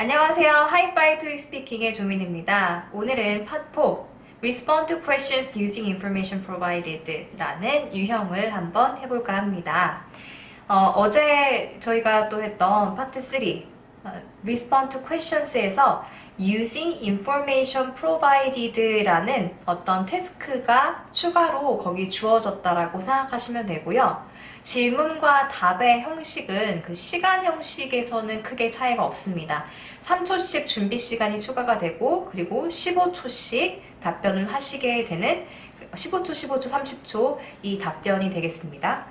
안녕하세요. 하이파이 토익 스피킹의 조민입니다. 오늘은 Part 4 Respond to questions using information provided 라는 유형을 한번 해볼까 합니다. 어제 저희가 또 했던 Part 3 Respond to questions에서 using information provided 라는 어떤 태스크가 추가로 거기 주어졌다라고 생각하시면 되고요. 질문과 답의 형식은 그 시간 형식에서는 크게 차이가 없습니다. 3초씩 준비 시간이 추가가 되고 그리고 15초씩 답변을 하시게 되는 15초, 15초, 30초 이 답변이 되겠습니다.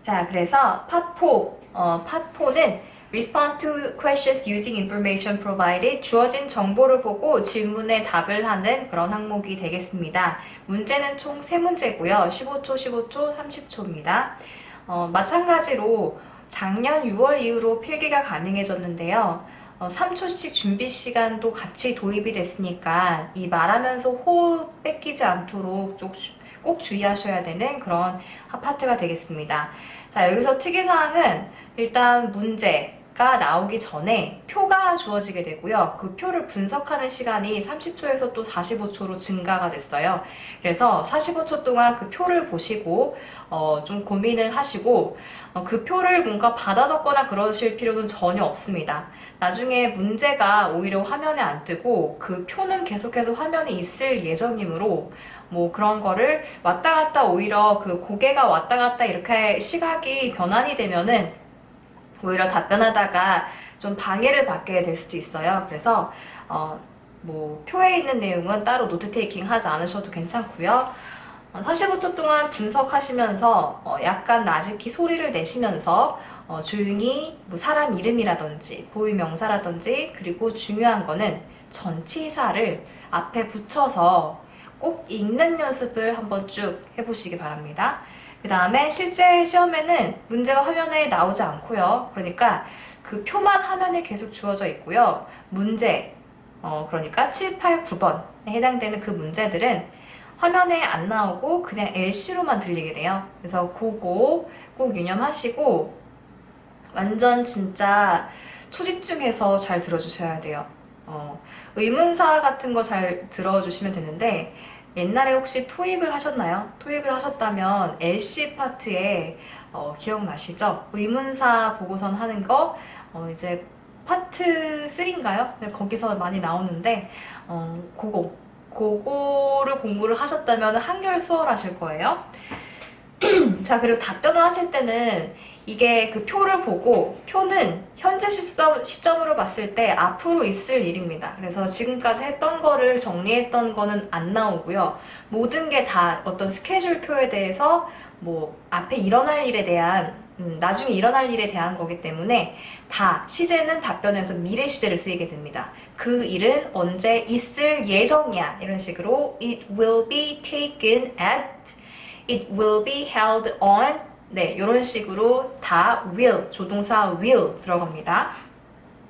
자, 그래서 Part 4는 Respond to questions using information provided. 주어진 정보를 보고 질문에 답을 하는 그런 항목이 되겠습니다. 문제는 총 3문제고요. 15초, 15초, 30초입니다. 마찬가지로 작년 6월 이후로 필기가 가능해졌는데요. 3초씩 준비 시간도 같이 도입이 됐으니까 이 말하면서 호흡 뺏기지 않도록 꼭 주의하셔야 되는 그런 파트가 되겠습니다. 자, 여기서 특이사항은 일단 문제가 나오기 전에 표가 주어지게 되고요. 그 표를 분석하는 시간이 30초에서 또 45초로 증가가 됐어요. 그래서 45초 동안 그 표를 보시고 좀 고민을 하시고 그 표를 뭔가 받아 적거나 그러실 필요는 전혀 없습니다. 나중에 문제가 오히려 화면에 안 뜨고 그 표는 계속해서 화면에 있을 예정이므로 뭐 그런 거를 왔다 갔다 오히려 그 고개가 왔다 갔다 이렇게 시각이 변환이 되면은 오히려 답변하다가 좀 방해를 받게 될 수도 있어요. 그래서 뭐 표에 있는 내용은 따로 노트 테이킹 하지 않으셔도 괜찮고요. 45초 동안 분석하시면서 약간 나직히 소리를 내시면서 조용히 뭐 사람 이름이라든지 고유명사라든지 그리고 중요한 거는 전치사를 앞에 붙여서 꼭 읽는 연습을 한번 쭉 해보시기 바랍니다. 그 다음에 실제 시험에는 문제가 화면에 나오지 않고요. 그러니까 그 표만 화면에 계속 주어져 있고요. 문제, 그러니까 7, 8, 9번에 해당되는 그 문제들은 화면에 안 나오고 그냥 LC로만 들리게 돼요. 그래서 그거 꼭 유념하시고 완전 진짜 초집중해서 잘 들어주셔야 돼요. 의문사 같은 거 잘 들어주시면 되는데 옛날에 혹시 토익을 하셨나요? 토익을 하셨다면 LC 파트에 기억나시죠? 의문사 보고선 하는 거 이제 파트 3인가요? 네, 거기서 많이 나오는데 그거를 공부를 하셨다면 한결 수월하실 거예요. 자, 그리고 답변을 하실 때는 이게 그 표를 보고 표는 현재 시점으로 봤을 때 앞으로 있을 일입니다. 그래서 지금까지 했던 거를 정리했던 거는 안 나오고요. 모든 게 다 어떤 스케줄 표에 대해서 뭐 앞에 일어날 일에 대한 나중에 일어날 일에 대한 거기 때문에 다 시제는 답변에서 미래 시제를 쓰이게 됩니다. 그 일은 언제 있을 예정이야 이런 식으로 It will be taken at It will be held on 네, 이런 식으로 다 will, 조동사 will 들어갑니다.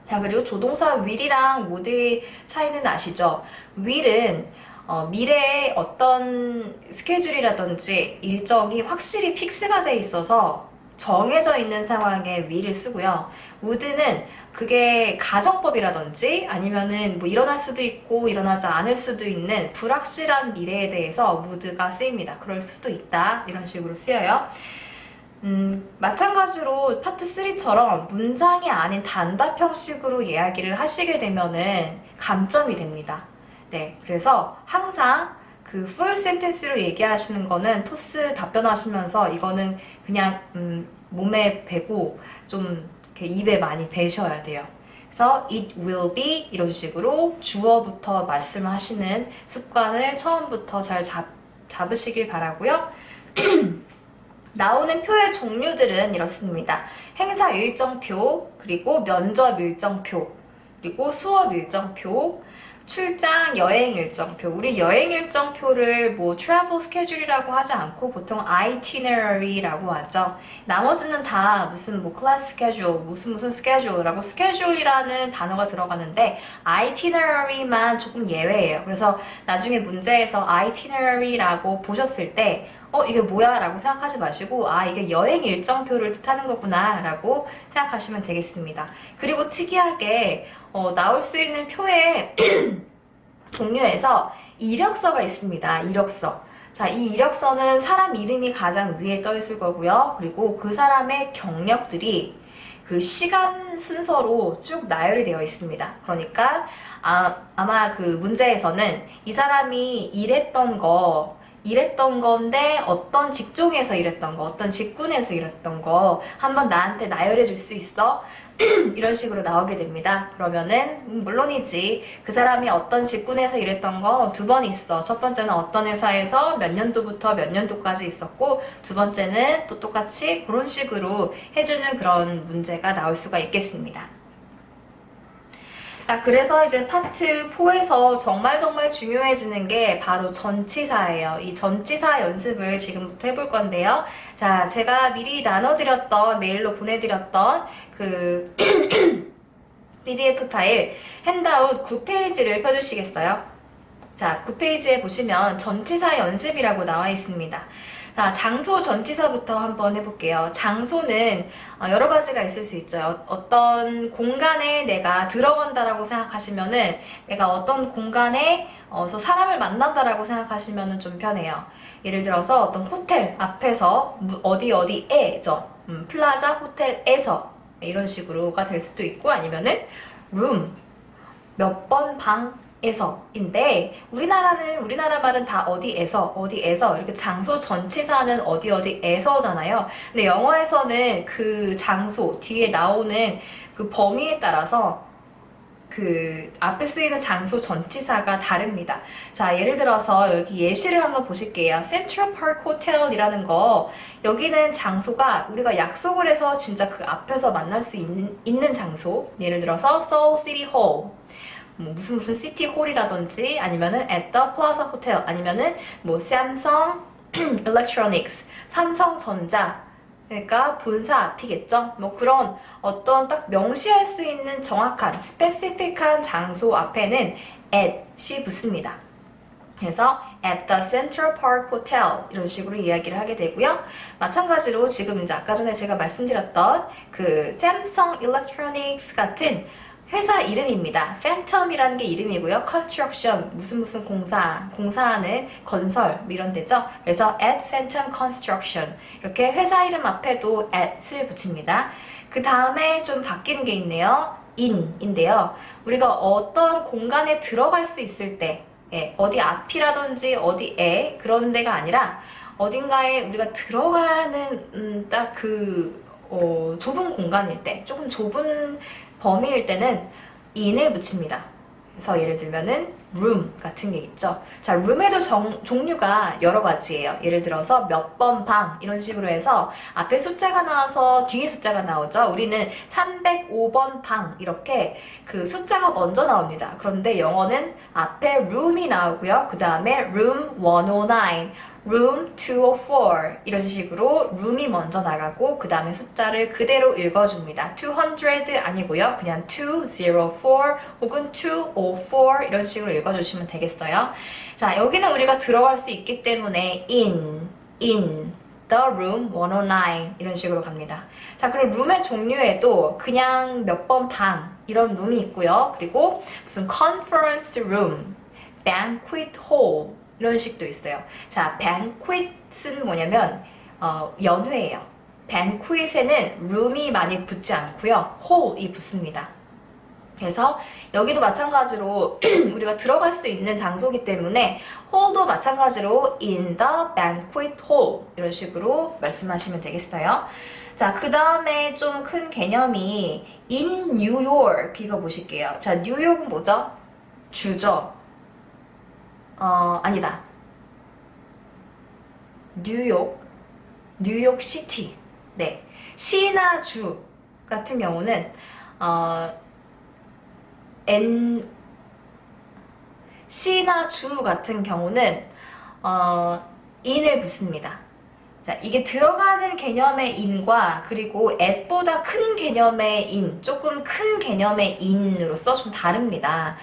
자, 그리고 조동사 will이랑 mood의 차이는 아시죠? will은 미래에 어떤 스케줄이라든지 일정이 확실히 픽스가 돼 있어서 정해져 있는 상황에 will을 쓰고요. would는 그게 가정법이라든지 아니면은 뭐 일어날 수도 있고 일어나지 않을 수도 있는 불확실한 미래에 대해서 would가 쓰입니다. 그럴 수도 있다 이런 식으로 쓰여요. 마찬가지로 파트 3처럼 문장이 아닌 단답 형식으로 이야기를 하시게 되면은 감점이 됩니다. 네, 그래서 항상 그 full sentence로 얘기하시는 거는 토스 답변하시면서 이거는 그냥 몸에 배고 좀 이렇게 입에 많이 배셔야 돼요. 그래서 it will be 이런 식으로 주어부터 말씀을 하시는 습관을 처음부터 잘 잡으시길 바라고요. 나오는 표의 종류들은 이렇습니다. 행사 일정표, 그리고 면접 일정표, 그리고 수업 일정표, 출장 여행 일정표. 우리 여행 일정표를 뭐 travel schedule이라고 하지 않고 보통 itinerary라고 하죠. 나머지는 다 무슨 뭐 class schedule, 무슨 schedule라고 schedule이라는 단어가 들어가는데 itinerary만 조금 예외예요. 그래서 나중에 문제에서 itinerary라고 보셨을 때 이게 뭐야? 라고 생각하지 마시고, 아, 이게 여행 일정표를 뜻하는 거구나. 라고 생각하시면 되겠습니다. 그리고 특이하게, 나올 수 있는 표의 종류에서 이력서가 있습니다. 이력서. 자, 이 이력서는 사람 이름이 가장 위에 떠 있을 거고요. 그리고 그 사람의 경력들이 그 시간 순서로 쭉 나열이 되어 있습니다. 그러니까 아마 그 문제에서는 이 사람이 일했던 건데 어떤 직종에서 일했던 거, 어떤 직군에서 일했던 거 한번 나한테 나열해 줄 수 있어? 이런 식으로 나오게 됩니다. 그러면은 물론이지 그 사람이 어떤 직군에서 일했던 거 두 번 있어. 첫 번째는 어떤 회사에서 몇 년도부터 몇 년도까지 있었고 두 번째는 또 똑같이 그런 식으로 해주는 그런 문제가 나올 수가 있겠습니다. 자, 그래서 이제 파트 4에서 정말 중요해지는 게 바로 전치사예요. 이 전치사 연습을 지금부터 해볼 건데요. 자, 제가 미리 나눠드렸던, 메일로 보내드렸던 그 PDF 파일 핸드아웃 9페이지를 펴주시겠어요? 자, 9페이지에 보시면 전치사 연습이라고 나와 있습니다. 자, 장소 전치사부터 한번 해볼게요. 장소는 여러 가지가 있을 수 있죠. 어떤 공간에 내가 들어간다라고 생각하시면은 내가 어떤 공간에 사람을 만난다라고 생각하시면은 좀 편해요. 예를 들어서 어떤 호텔 앞에서 어디에죠. 플라자 호텔에서 이런 식으로가 될 수도 있고 아니면은 room 몇 번 방에서인데 우리나라 말은 다 어디에서 이렇게 장소 전치사는 어디에서잖아요. 근데 영어에서는 그 장소 뒤에 나오는 그 범위에 따라서 그 앞에 쓰이는 장소 전치사가 다릅니다. 자, 예를 들어서 여기 예시를 한번 보실게요. 센트럴 파크 호텔이라는 거, 여기는 장소가 우리가 약속을 해서 진짜 그 앞에서 만날 수 있는 장소. 예를 들어서 서울 시티 홀, 무슨 시티 홀이라든지 아니면은 at the plaza hotel 아니면은 뭐 삼성 electronics, 삼성전자, 그러니까 본사 앞이겠죠. 뭐 그런 어떤 딱 명시할 수 있는 정확한 스페시픽한 장소 앞에는 at이 붙습니다. 그래서 at the Central Park Hotel 이런 식으로 이야기를 하게 되고요. 마찬가지로 지금 이제 아까 전에 제가 말씀드렸던 그 삼성 Electronics 같은 회사 이름입니다. Phantom이라는 게 이름이고요. Construction, 무슨 공사하는 건설 이런 데죠. 그래서 at Phantom Construction 이렇게 회사 이름 앞에도 at을 붙입니다. 그 다음에 좀 바뀌는 게 있네요. in인데요. 우리가 어떤 공간에 들어갈 수 있을 때 어디 앞이라든지 어디에 그런 데가 아니라 어딘가에 우리가 들어가는 딱 그 좁은 공간일 때, 조금 좁은 범위일 때는 in을 붙입니다. 그래서 예를 들면은 room 같은 게 있죠. 자, room에도 종류가 여러 가지예요. 예를 들어서 몇 번 방 이런 식으로 해서 앞에 숫자가 나와서 뒤에 숫자가 나오죠. 우리는 305번 방 이렇게 그 숫자가 먼저 나옵니다. 그런데 영어는 앞에 room이 나오고요. 그 다음에 room 109, room 204 이런 식으로 room이 먼저 나가고 그 다음에 숫자를 그대로 읽어줍니다. 200 아니고요. 그냥 204 혹은 204 이런 식으로 읽어주시면 되겠어요. 자, 여기는 우리가 들어갈 수 있기 때문에 in the room 109 이런 식으로 갑니다. 자, 그리고 룸의 종류에도 그냥 몇 번 방 이런 룸이 있고요. 그리고 무슨 conference room, banquet hall 이런 식도 있어요. 자, banquet은 뭐냐면 연회예요. banquet에는 room이 많이 붙지 않고요. hall이 붙습니다. 그래서 여기도 마찬가지로 우리가 들어갈 수 있는 장소이기 때문에 hall도 마찬가지로 in the banquet hall 이런 식으로 말씀하시면 되겠어요. 자, 그 다음에 좀 큰 개념이 in New York 이거 보실게요. 자, 뉴욕은 뭐죠? 주죠. 아니다. 뉴욕 시티. 네. 시나 주 같은 경우는 시나 주 같은 경우는 in을 붙습니다. 자, 이게 들어가는 개념의 in과 그리고 at보다 큰 개념의 in, 조금 큰 개념의 in으로서 좀 다릅니다.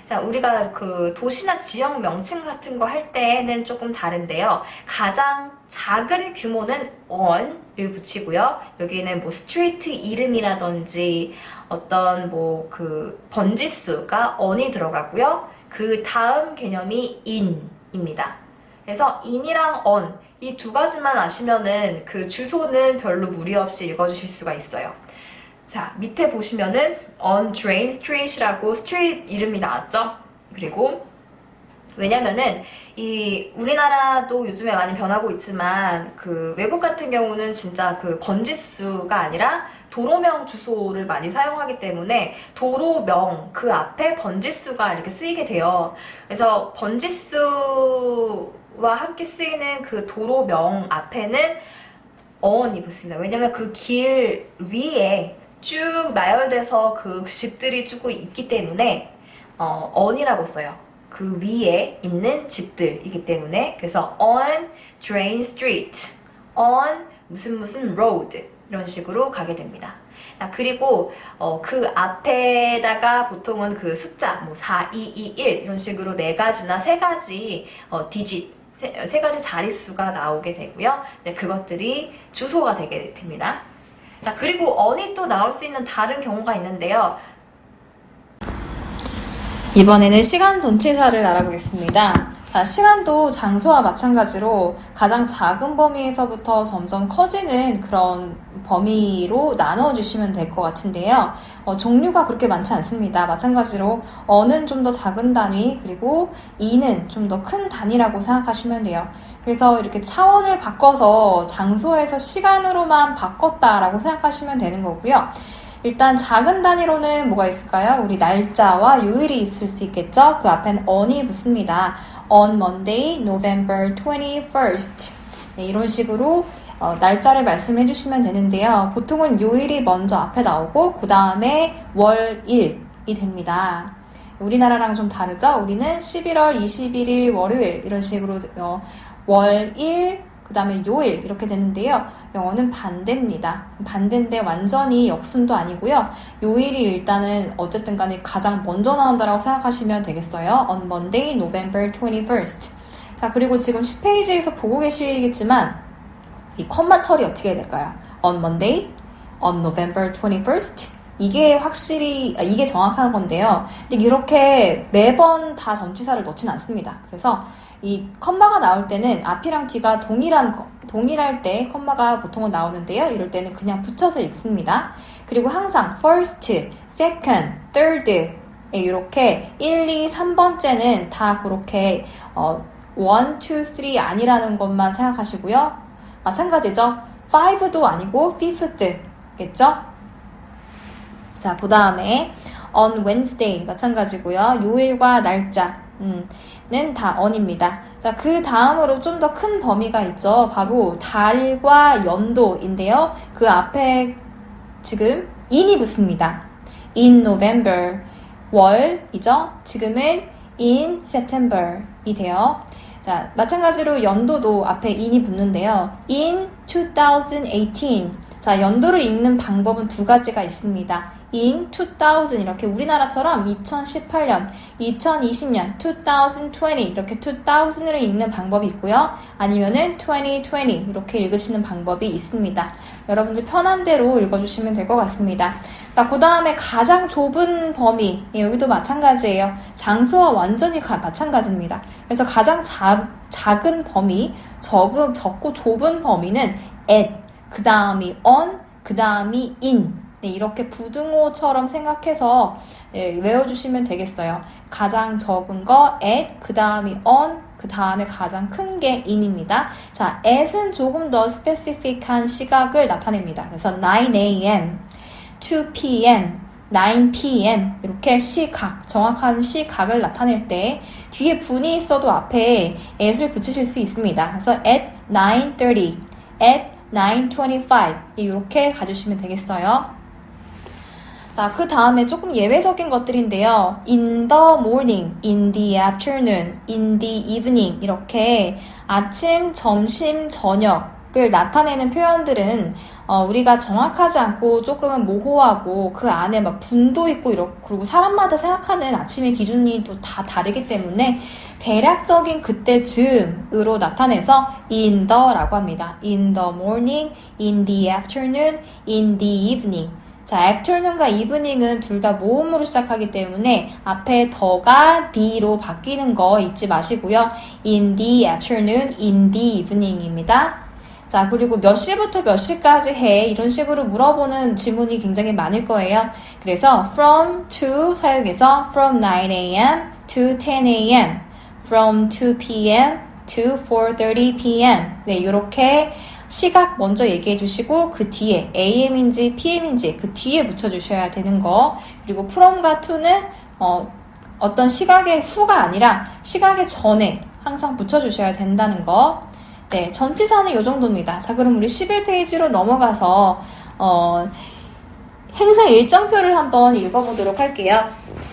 자, 우리가 그 도시나 지역 명칭 같은 거 할 때는 조금 다른데요. 가장 작은 규모는 on을 붙이고요. 여기는 뭐 스트리트 이름이라든지 어떤 뭐 그 번지수가 on이 들어가고요. 그 다음 개념이 in입니다. 그래서 in이랑 on 이 두 가지만 아시면은 그 주소는 별로 무리 없이 읽어주실 수가 있어요. 자, 밑에 보시면은 on Drain Street이라고 스트리트 이름이 나왔죠? 그리고 왜냐면은 이 우리나라도 요즘에 많이 변하고 있지만 그 외국 같은 경우는 진짜 그 번지수가 아니라 도로명 주소를 많이 사용하기 때문에 도로명 그 앞에 번지수가 이렇게 쓰이게 돼요. 그래서 번지수와 함께 쓰이는 그 도로명 앞에는 on이 붙습니다. 왜냐면 그 길 위에 쭉 나열돼서 그 집들이 쭉 있기 때문에 on이라고 써요. 그 위에 있는 집들이기 때문에 그래서 on Drain Street, on 무슨 road 이런 식으로 가게 됩니다. 그리고 그 앞에다가 보통은 그 숫자 뭐 4, 2, 2, 1 이런 식으로 네 가지나 세 가지 디짓 세 가지 자릿수가 나오게 되고요. 네, 그것들이 주소가 되게 됩니다. 자, 그리고 on이 또 나올 수 있는 다른 경우가 있는데요. 이번에는 시간 전치사를 알아보겠습니다. 자, 시간도 장소와 마찬가지로 가장 작은 범위에서부터 점점 커지는 그런 범위로 나눠주시면 될 것 같은데요. 종류가 그렇게 많지 않습니다. 마찬가지로 어는 좀 더 작은 단위, 그리고 이는 좀 더 큰 단위라고 생각하시면 돼요. 그래서 이렇게 차원을 바꿔서 장소에서 시간으로만 바꿨다라고 생각하시면 되는 거고요. 일단 작은 단위로는 뭐가 있을까요? 우리 날짜와 요일이 있을 수 있겠죠? 그 앞엔 on이 붙습니다. On Monday, November 21st. 네, 이런 식으로 날짜를 말씀해 주시면 되는데요. 보통은 요일이 먼저 앞에 나오고 그 다음에 월일이 됩니다. 우리나라랑 좀 다르죠? 우리는 11월 21일 월요일 이런 식으로 월일 그 다음에 요일 이렇게 되는데요. 영어는 반대입니다. 반대인데 완전히 역순도 아니고요. 요일이 일단은 어쨌든 간에 가장 먼저 나온다라고 생각하시면 되겠어요. On Monday, November 21st. 자, 그리고 지금 10페이지에서 보고 계시겠지만 이 콤마 처리 어떻게 해야 될까요? On Monday, on November 21st. 이게 확실히 이게 정확한 건데요. 근데 이렇게 매번 다 전치사를 넣진 않습니다. 그래서 이 컴마가 나올 때는 앞이랑 뒤가 동일할 때 컴마가 보통은 나오는데요. 이럴 때는 그냥 붙여서 읽습니다. 그리고 항상 first, second, third 이렇게 1, 2, 3번째는 다 그렇게 1, 2, 3 아니라는 것만 생각하시고요. 마찬가지죠. 5도 아니고 fifth 겠죠? 자, 그 다음에 on Wednesday 마찬가지고요. 요일과 날짜 는 다 on입니다. 자, 그 다음으로 좀 더 큰 범위가 있죠. 바로 달과 연도인데요. 그 앞에 지금 in이 붙습니다. in November 월이죠. 지금은 in September이 돼요. 자, 마찬가지로 연도도 앞에 in이 붙는데요. in 2018. 자, 연도를 읽는 방법은 두 가지가 있습니다. in 2000 이렇게 우리나라처럼 2018년, 2020년, 2020 이렇게 2000을 읽는 방법이 있고요. 아니면은 2020 이렇게 읽으시는 방법이 있습니다. 여러분들 편한 대로 읽어주시면 될 것 같습니다. 자, 그 다음에 가장 좁은 범위, 여기도 마찬가지예요. 장소와 완전히 마찬가지입니다. 그래서 가장 작은 범위, 적고 좁은 범위는 at, 그 다음이 on, 그 다음이 in. 네, 이렇게 부등호처럼 생각해서 외워주시면 되겠어요. 가장 적은 거 at, 그 다음이 on, 그 다음에 가장 큰 게 in입니다. 자, at은 조금 더 스페시픽한 시각을 나타냅니다. 그래서 9am, 2pm, 9pm 이렇게 시각, 정확한 시각을 나타낼 때 뒤에 분이 있어도 앞에 at을 붙이실 수 있습니다. 그래서 at 9:30, at 9:25 이렇게 가주시면 되겠어요. 자, 그 다음에 조금 예외적인 것들인데요. in the morning, in the afternoon, in the evening 이렇게 아침, 점심, 저녁을 나타내는 표현들은 우리가 정확하지 않고 조금은 모호하고 그 안에 막 분도 있고 그리고 사람마다 생각하는 아침의 기준이 또 다 다르기 때문에 대략적인 그때쯤으로 나타내서 in the라고 합니다. in the morning, in the afternoon, in the evening. 자, afternoon과 evening은 둘 다 모음으로 시작하기 때문에 앞에 the가 the로 바뀌는 거 잊지 마시고요. in the afternoon, in the evening입니다. 자, 그리고 몇 시부터 몇 시까지 해? 이런 식으로 물어보는 질문이 굉장히 많을 거예요. 그래서 from to 사용해서 from 9 a.m. to 10 a.m. from 2 p.m. to 4:30 p.m. 네, 이렇게 시각 먼저 얘기해 주시고 그 뒤에 AM인지 PM인지 그 뒤에 붙여 주셔야 되는 거. 그리고 from과 to는 어떤 시각의 후가 아니라 시각의 전에 항상 붙여 주셔야 된다는 거. 네, 전치사는 이 정도입니다. 자, 그럼 우리 11페이지로 넘어가서 행사 일정표를 한번 읽어보도록 할게요.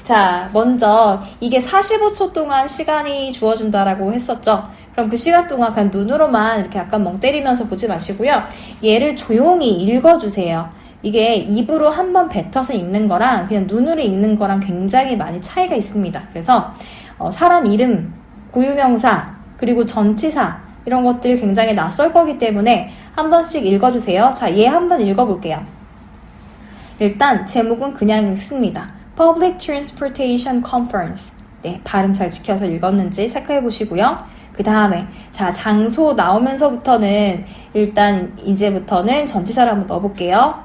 자, 먼저 이게 45초 동안 시간이 주어진다라고 했었죠. 그럼 그 시간 동안 그냥 눈으로만 이렇게 약간 멍 때리면서 보지 마시고요. 얘를 조용히 읽어주세요. 이게 입으로 한번 뱉어서 읽는 거랑 그냥 눈으로 읽는 거랑 굉장히 많이 차이가 있습니다. 그래서 사람 이름, 고유명사, 그리고 전치사 이런 것들 굉장히 낯설 거기 때문에 한 번씩 읽어주세요. 자, 얘 한번 읽어볼게요. 일단 제목은 그냥 읽습니다. Public Transportation Conference. 네, 발음 잘 지켜서 읽었는지 체크해 보시고요. 그 다음에 자, 장소 나오면서부터는 일단 이제부터는 전치사를 한번 넣어볼게요.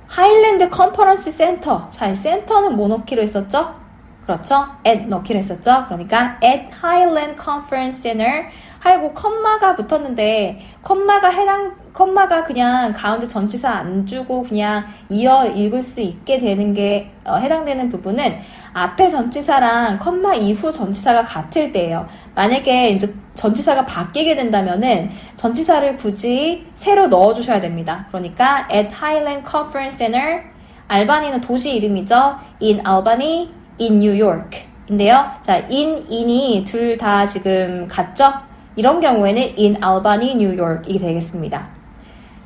하일랜드 컨퍼런스 센터. 자, 센터는 뭐 넣기로 했었죠? 그렇죠? at 넣기로 했었죠? 그러니까 at Highland Conference Center 하고 컴마가 붙었는데 컴마가 그냥 가운데 전치사 안 주고 그냥 이어 읽을 수 있게 되는 게 해당되는 부분은 앞에 전치사랑 컴마 이후 전치사가 같을 때예요. 만약에 이제 전치사가 바뀌게 된다면은 전치사를 굳이 새로 넣어주셔야 됩니다. 그러니까 at Highland Conference Center 알바니는 도시 이름이죠. in Albany, in New York 인데요. 자, in이 둘 다 지금 같죠? 이런 경우에는 in Albany, New York 이게 되겠습니다.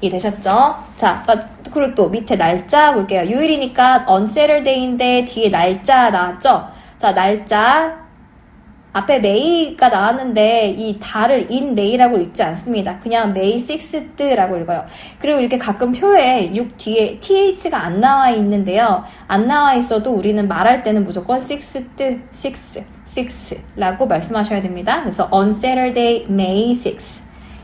이해되셨죠? 자, 그리고 또 밑에 날짜 볼게요. 요일이니까 on Saturday인데 뒤에 날짜 나왔죠? 자, 날짜 앞에 May가 나왔는데 이 달을 in May라고 읽지 않습니다. 그냥 May 6th라고 읽어요. 그리고 이렇게 가끔 표에 6 뒤에 TH가 안 나와 있는데요. 안 나와 있어도 우리는 말할 때는 무조건 6라고 말씀하셔야 됩니다. 그래서 on Saturday, May 6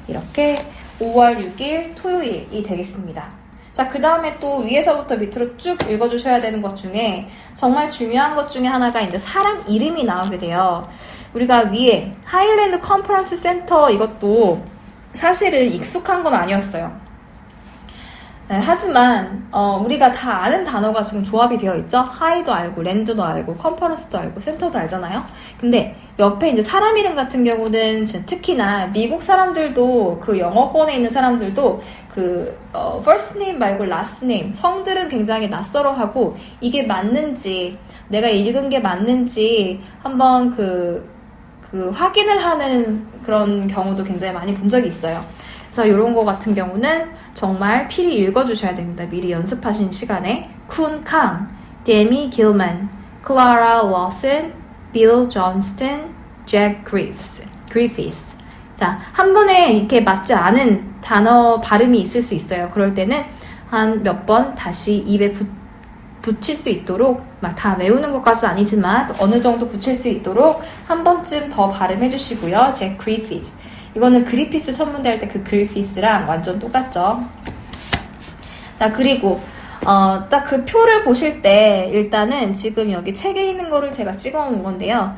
이렇게 5월 6일 토요일이 되겠습니다. 자, 그 다음에 또 위에서부터 밑으로 쭉 읽어주셔야 되는 것 중에 정말 중요한 것 중에 하나가 이제 사람 이름이 나오게 돼요. 우리가 위에 하일랜드 컨퍼런스 센터 이것도 사실은 익숙한 건 아니었어요. 네, 하지만 우리가 다 아는 단어가 지금 조합이 되어 있죠. 하이도 알고 랜드도 알고 컨퍼런스도 알고 센터도 알잖아요. 근데 옆에 이제 사람 이름 같은 경우는 특히나 미국 사람들도 그 영어권에 있는 사람들도 그 first name 말고 last name 성들은 굉장히 낯설어하고 이게 맞는지 내가 읽은 게 맞는지 한번 그 확인을 하는 그런 경우도 굉장히 많이 본 적이 있어요. 그래서 이런 거 같은 경우는 정말 필히 읽어주셔야 됩니다. 미리 연습하신 시간에 쿤 캉, 데미 길만, 클라라 로슨, 빌 존스턴, 잭 그리피스. 자, 한 번에 이렇게 맞지 않은 단어 발음이 있을 수 있어요. 그럴 때는 한 몇 번 다시 입에 붙일 수 있도록 막 다 외우는 것까지는 아니지만 어느 정도 붙일 수 있도록 한 번쯤 더 발음해 주시고요. 잭 그리피스. 이거는 그리피스 천문대 할 때 그 그리피스랑 완전 똑같죠. 자, 그리고 딱 그 표를 보실 때 일단은 지금 여기 책에 있는 거를 제가 찍어 놓은 건데요.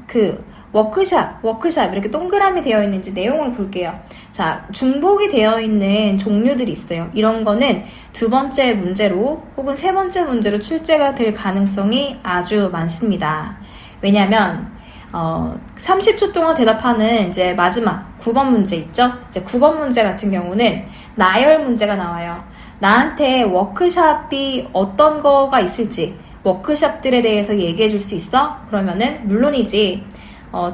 그 워크샵 이렇게 동그라미 되어 있는지 내용을 볼게요. 자, 중복이 되어 있는 종류들이 있어요. 이런 거는 두 번째 문제로 혹은 세 번째 문제로 출제가 될 가능성이 아주 많습니다. 왜냐면 30초 동안 대답하는 이제 마지막 9번 문제 있죠? 이제 9번 문제 같은 경우는 나열 문제가 나와요. 나한테 워크샵이 어떤 거가 있을지 워크샵들에 대해서 얘기해 줄 수 있어? 그러면은 물론이지.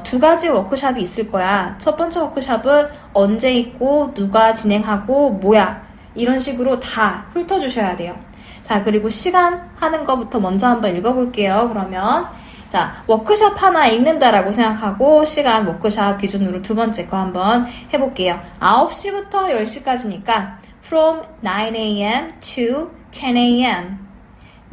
두 가지 워크샵이 있을 거야. 첫 번째 워크샵은 언제 있고 누가 진행하고 뭐야. 이런 식으로 다 훑어주셔야 돼요. 자, 그리고 시간 하는 거부터 먼저 한번 읽어볼게요. 그러면 자, 워크숍 하나 읽는다라고 생각하고 시간 워크숍 기준으로 두 번째 거 한번 해볼게요. 9시부터 10시까지니까 from 9 a.m. to 10 a.m.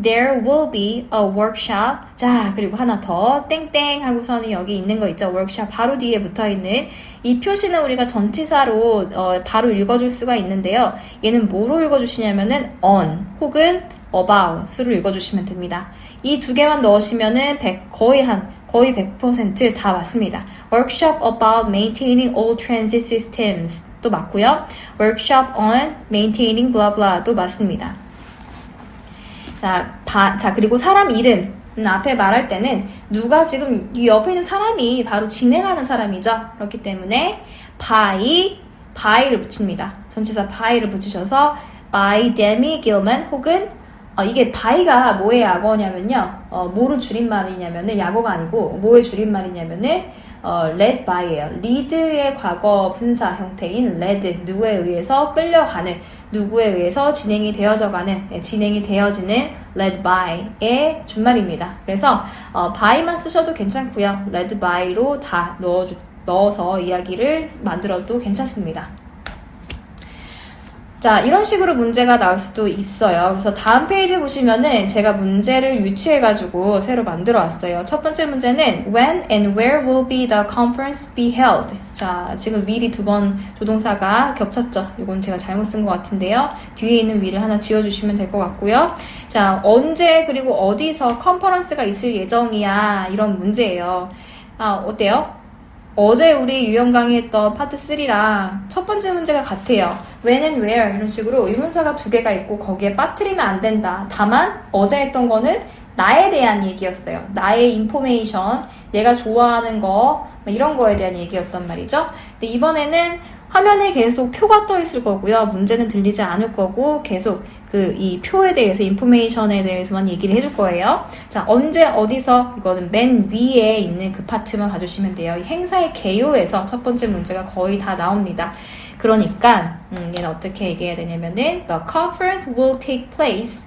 There will be a workshop. 자, 그리고 하나 더 땡땡 하고서는 여기 있는 거 있죠. workshop 바로 뒤에 붙어있는 이 표시는 우리가 전치사로 바로 읽어줄 수가 있는데요. 얘는 뭐로 읽어주시냐면은 on 혹은 about으로 읽어주시면 됩니다. 이 두 개만 넣으시면은 거의 100% 다 맞습니다. Workshop about maintaining all transit systems 또 맞고요. Workshop on maintaining blah blah도 맞습니다. 자, 그리고 사람 이름 앞에 말할 때는 누가 지금 이 옆에 있는 사람이 바로 진행하는 사람이죠. 그렇기 때문에 by를 붙입니다. 전치사 by를 붙이셔서 by Demi Gilman 혹은 이게 by가 뭐의 약어냐면요. 뭐로 줄임말이냐면은 약어가 아니고 뭐의 줄임말이냐면은 led by예요. lead의 과거 분사 형태인 led, 누구에 의해서 끌려가는, 누구에 의해서 진행이 되어지는 led by의 준말입니다. 그래서 by만 쓰셔도 괜찮고요. led by로 다 넣어서 이야기를 만들어도 괜찮습니다. 자, 이런 식으로 문제가 나올 수도 있어요. 그래서 다음 페이지 보시면은 제가 문제를 유추해가지고 새로 만들어 왔어요. 첫 번째 문제는 When and where will be the conference be held? 자, 지금 will이 두 번 조동사가 겹쳤죠. 이건 제가 잘못 쓴 것 같은데요. 뒤에 있는 will을 하나 지워주시면 될 것 같고요. 자, 언제 그리고 어디서 컨퍼런스가 있을 예정이야? 이런 문제예요. 어때요? 어제 우리 유형 강의했던 파트 3랑 첫 번째 문제가 같아요. when and where 이런 식으로 의문사가 두 개가 있고 거기에 빠뜨리면 안 된다. 다만 어제 했던 거는 나에 대한 얘기였어요. 나의 인포메이션, 내가 좋아하는 거 이런 거에 대한 얘기였단 말이죠. 근데 이번에는 화면에 계속 표가 떠 있을 거고요. 문제는 들리지 않을 거고 계속 이 표에 대해서 인포메이션에 대해서만 얘기를 해줄 거예요. 자, 언제 어디서 이거는 맨 위에 있는 그 파트만 봐주시면 돼요. 이 행사의 개요에서 첫 번째 문제가 거의 다 나옵니다. 그러니까 얘는 어떻게 얘기해야 되냐면은 The conference will take place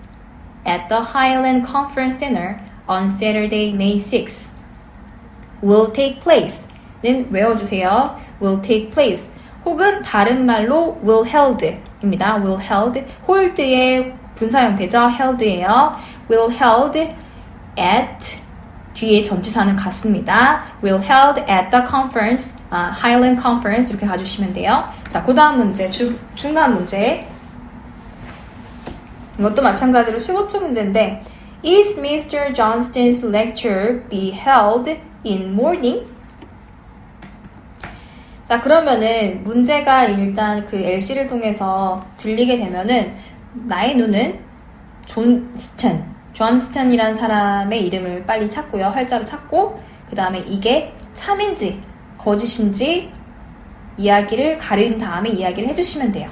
at the Highland Conference Center on Saturday, May 6th. will take place는 외워주세요. will take place 혹은 다른 말로 will held 입니다. will held, hold의 분사 형태죠. held예요. will held at 뒤에 전치사는 같습니다. will held at the conference, Highland Conference 이렇게 가주시면 돼요. 자, 그 다음 문제, 중간 문제. 이것도 마찬가지로 15초 문제인데 Is Mr. Johnston's lecture be held in morning? 자, 그러면은 문제가 일단 그 LC를 통해서 들리게 되면은 나의 눈은 존스턴이라는 사람의 이름을 빨리 찾고요. 활자로 찾고 그 다음에 이게 참인지 거짓인지 이야기를 가린 다음에 이야기를 해주시면 돼요.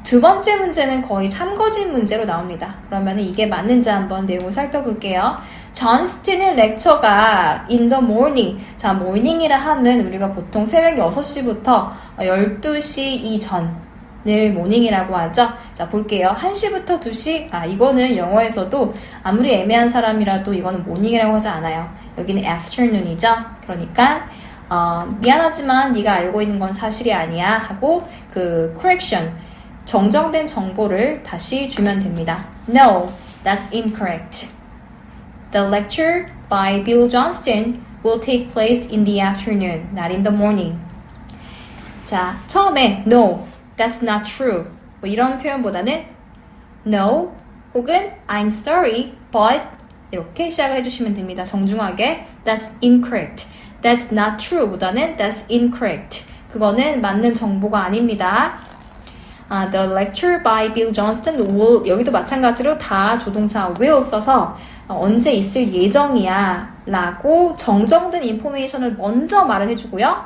두 번째 문제는 거의 참거짓 문제로 나옵니다. 그러면 이게 맞는지 한번 내용을 살펴볼게요. 존스틴의 렉처가 in the morning. 자, morning이라 하면 우리가 보통 새벽 6시부터 12시 이전을 morning이라고 하죠. 자, 볼게요. 1시부터 2시. 이거는 영어에서도 아무리 애매한 사람이라도 이거는 morning이라고 하지 않아요. 여기는 afternoon이죠. 그러니까 미안하지만 네가 알고 있는 건 사실이 아니야 하고 그 correction 정정된 정보를 다시 주면 됩니다. No, that's incorrect. The lecture by Bill Johnston will take place in the afternoon, not in the morning. 자, 처음에 No, that's not true. 뭐 이런 표현보다는 No 혹은 I'm sorry, but 이렇게 시작을 해주시면 됩니다. 정중하게 That's incorrect. That's not true 보다는 That's incorrect. 그거는 맞는 정보가 아닙니다. The lecture by Bill Johnston will, 여기도 마찬가지로 다 조동사 will 써서 언제 있을 예정이야 라고 정정된 인포메이션을 먼저 말을 해주고요.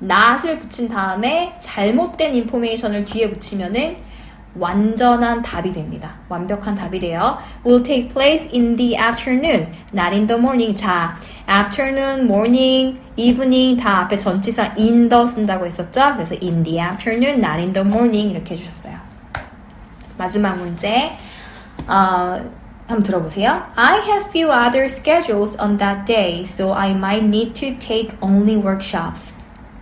not을 붙인 다음에 잘못된 인포메이션을 뒤에 붙이면은 완전한 답이 됩니다. 완벽한 답이 돼요. will take place in the afternoon, not in the morning. 자, afternoon, morning, evening 다 앞에 전치사 in the 쓴다고 했었죠? 그래서 in the afternoon, not in the morning 이렇게 해주셨어요. 마지막 문제. 한번 들어보세요. I have few other schedules on that day, so I might need to take only workshops.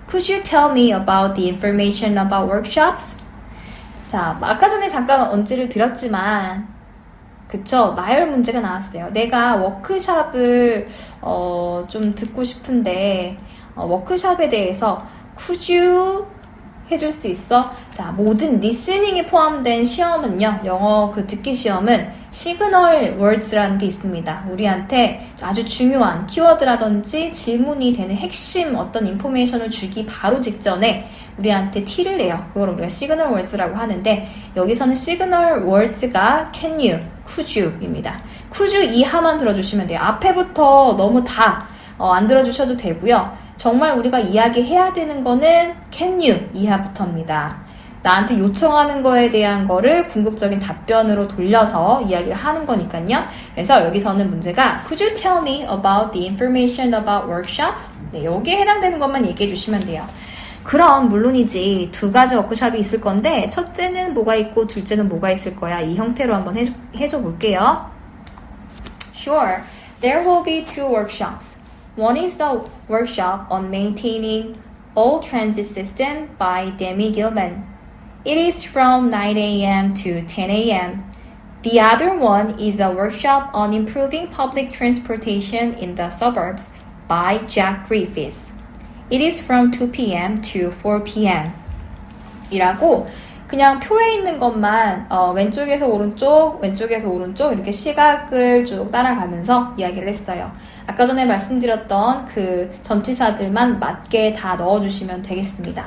Could you tell me about the information about workshops? 자, 아까 전에 잠깐 언지를 드렸지만 그쵸? 나열 문제가 나왔어요. 내가 워크샵을 좀 듣고 싶은데 워크샵에 대해서 could you 해줄 수 있어? 자, 모든 리스닝이 포함된 시험은요, 영어 그 듣기 시험은 시그널 월드라는 게 있습니다. 우리한테 아주 중요한 키워드라든지 질문이 되는 핵심 어떤 인포메이션을 주기 바로 직전에 우리한테 티를 내요. 그걸 우리가 시그널 월드라고 하는데 여기서는 시그널 월드가 can you, could you입니다. could you 이하만 들어주시면 돼요. 앞에부터 너무 다 안 들어주셔도 되고요. 정말 우리가 이야기해야 되는 거는 can you 이하부터입니다. 나한테 요청하는 거에 대한 거를 궁극적인 답변으로 돌려서 이야기를 하는 거니까요. 그래서 여기서는 문제가 Could you tell me about the information about workshops? 네, 여기에 해당되는 것만 얘기해 주시면 돼요. 그럼 물론이지 두 가지 워크숍이 있을 건데 첫째는 뭐가 있고 둘째는 뭐가 있을 거야. 이 형태로 한번 해줘 볼게요. Sure, there will be two workshops. One is a workshop on maintaining all transit system by Demi Gilman. It is from 9 a.m. to 10 a.m. The other one is a workshop on improving public transportation in the suburbs by Jack Griffiths. It is from 2 p.m. to 4 p.m. 이라고 그냥 표에 있는 것만 왼쪽에서 오른쪽, 왼쪽에서 오른쪽 이렇게 시각을 쭉 따라가면서 이야기를 했어요. 아까 전에 말씀드렸던 그 전치사들만 맞게 다 넣어주시면 되겠습니다.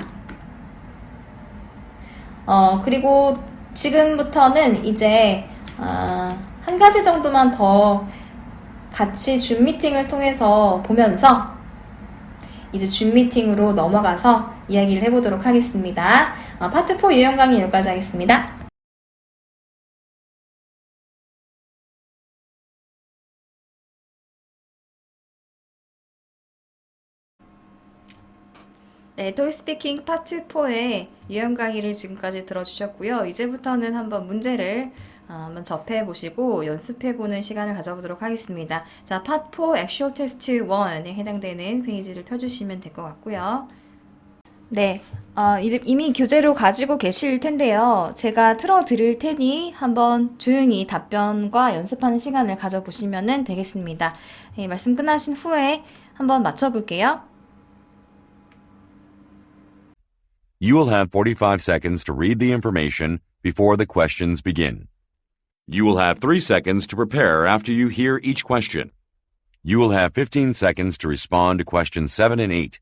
그리고 지금부터는 이제 한 가지 정도만 더 같이 줌 미팅을 통해서 보면서 이제 줌 미팅으로 넘어가서 이야기를 해보도록 하겠습니다. 파트 4 유형 강의 여기까지 하겠습니다. 네, 토익 스피킹 파트 4의 유형 강의를 지금까지 들어주셨고요. 이제부터는 한번 문제를 한번 접해보시고 연습해보는 시간을 가져보도록 하겠습니다. 자, 파트 4 액츄얼 테스트 1에 해당되는 페이지를 펴주시면 될 것 같고요. 네, 이제 이미 교재로 가지고 계실 텐데요. 제가 틀어드릴 테니 한번 조용히 답변과 연습하는 시간을 가져보시면 되겠습니다. 네, 말씀 끝나신 후에 한번 맞춰볼게요. You will have 45 seconds to read the information before the questions begin. You will have 3 seconds to prepare after you hear each question. You will have 15 seconds to respond to questions 7 and 8,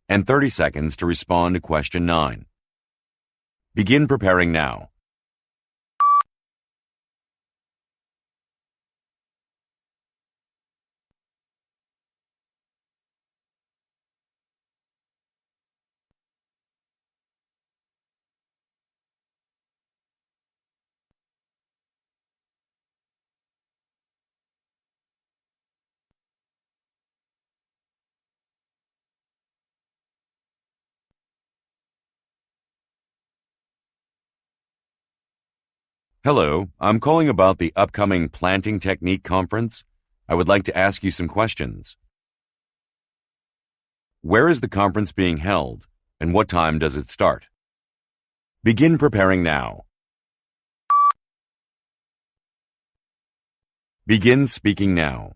and 30 seconds to respond to question 9. Begin preparing now. Hello, I'm calling about the upcoming Planting Technique Conference. I would like to ask you some questions. Where is the conference being held, and what time does it start? Begin preparing now. Begin speaking now.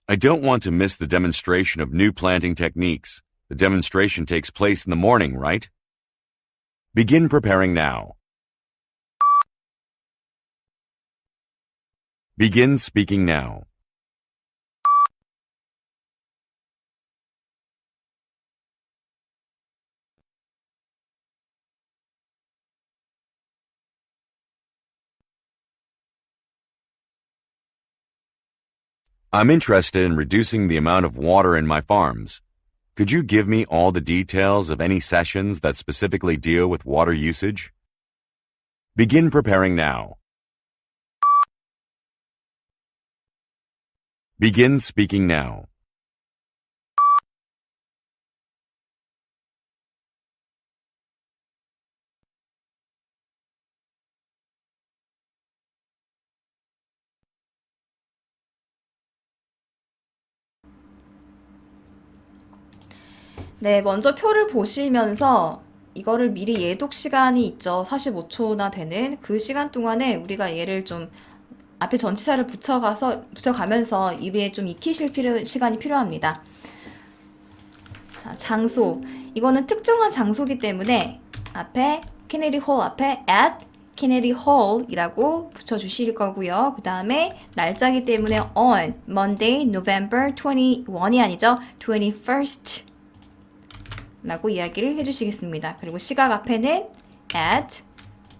I don't want to miss the demonstration of new planting techniques. The demonstration takes place in the morning, right? Begin preparing now. Begin speaking now. I'm interested in reducing the amount of water in my farms. Could you give me all the details of any sessions that specifically deal with water usage? Begin preparing now. Begin speaking now. 네, 먼저 표를 보시면서 이거를 미리 예독 시간이 있죠. 45초나 되는 그 시간 동안에 우리가 얘를 좀 앞에 전치사를 붙여가면서 입에 좀 익히실 시간이 필요합니다. 자, 장소. 이거는 특정한 장소이기 때문에 앞에 Kennedy Hall 앞에 at Kennedy Hall이라고 붙여주실 거고요. 그 다음에 날짜이기 때문에 on Monday, November 21이 아니죠. 21st 라고 이야기를 해주시겠습니다. 그리고 시각 앞에는 at